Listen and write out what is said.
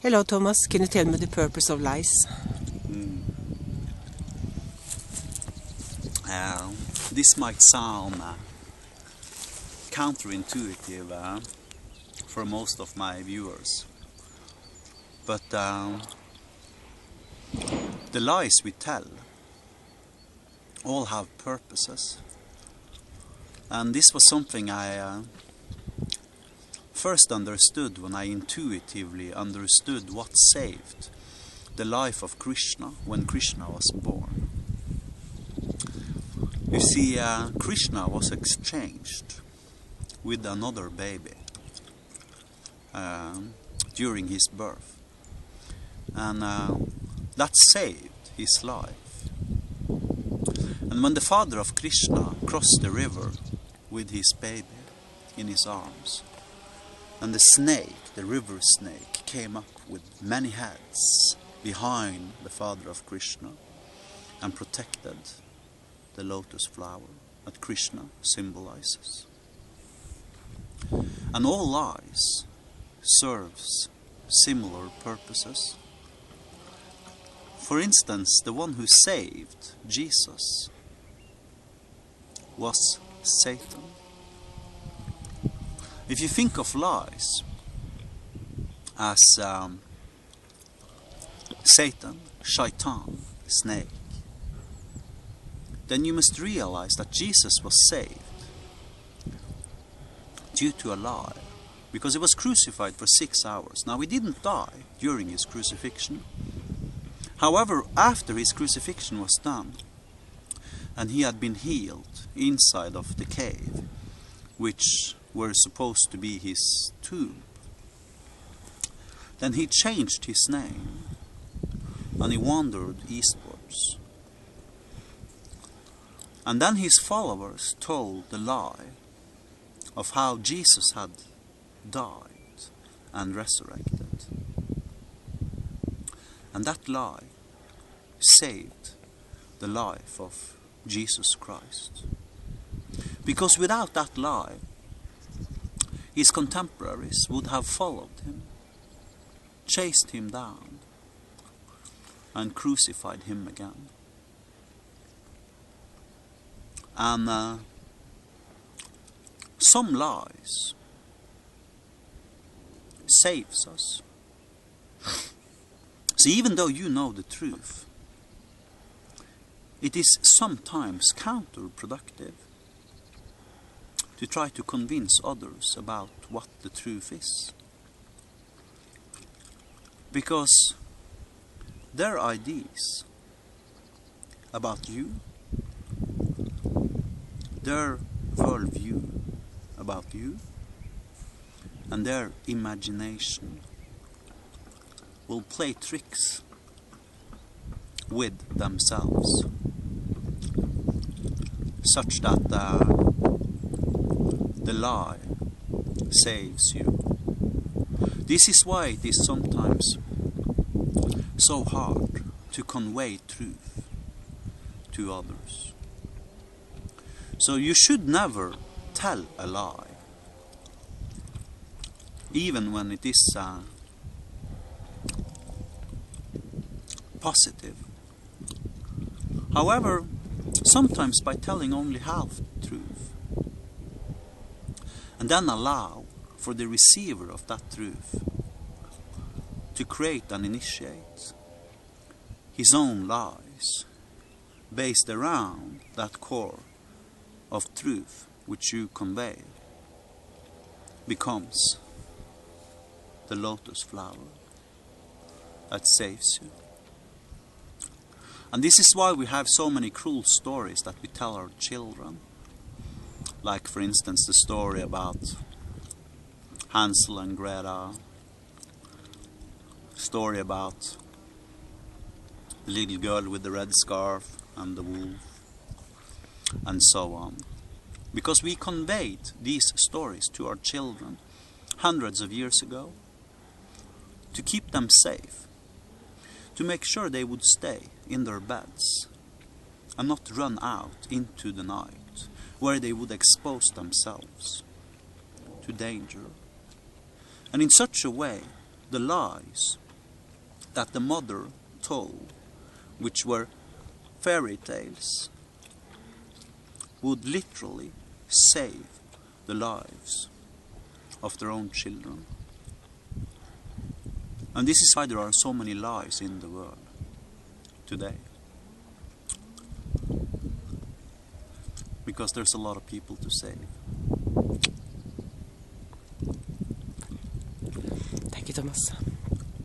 Hello, Thomas. Can you tell me the purpose of lies? This might sound counterintuitive for most of my viewers, but the lies we tell all have purposes, and this was something I first understood when I intuitively understood what saved the life of Krishna when Krishna was born. You see, Krishna was exchanged with another baby during his birth, and that saved his life. And when the father of Krishna crossed the river with his baby in his arms, and the snake, the river snake, came up with many heads behind the father of Krishna and protected the lotus flower that Krishna symbolizes. And all lies serves similar purposes. For instance, the one who saved Jesus was Satan. If you think of lies as Satan, shaitan, snake, then you must realize that Jesus was saved due to a lie, because he was crucified for 6 hours. Now, he didn't die during his crucifixion. However, after his crucifixion was done, and he had been healed inside of the cave, which were supposed to be his tomb, then he changed his name and he wandered eastwards. And then his followers told the lie of how Jesus had died and resurrected. And that lie saved the life of Jesus Christ. Because without that lie, his contemporaries would have followed him, chased him down, and crucified him again. And some lies saves us. So even though you know the truth, it is sometimes counterproductive to try to convince others about what the truth is. Because their ideas about you, their worldview about you, and their imagination will play tricks with themselves, such that the lie saves you. This is why it is sometimes so hard to convey truth to others. So you should never tell a lie, even when it is positive. However, sometimes by telling only half the truth, and then allow for the receiver of that truth to create and initiate his own lies based around that core of truth which you convey, becomes the lotus flower that saves you. And this is why we have so many cruel stories that we tell our children. Like, for instance, the story about Hansel and Gretel, story about the little girl with the red scarf and the wolf, and so on. Because we conveyed these stories to our children hundreds of years ago to keep them safe, to make sure they would stay in their beds and not run out into the night, where they would expose themselves to danger. And in such a way, the lies that the mother told, which were fairy tales, would literally save the lives of their own children. And this is why there are so many lies in the world today. Because there's a lot of people to save. Thank you, Thomas.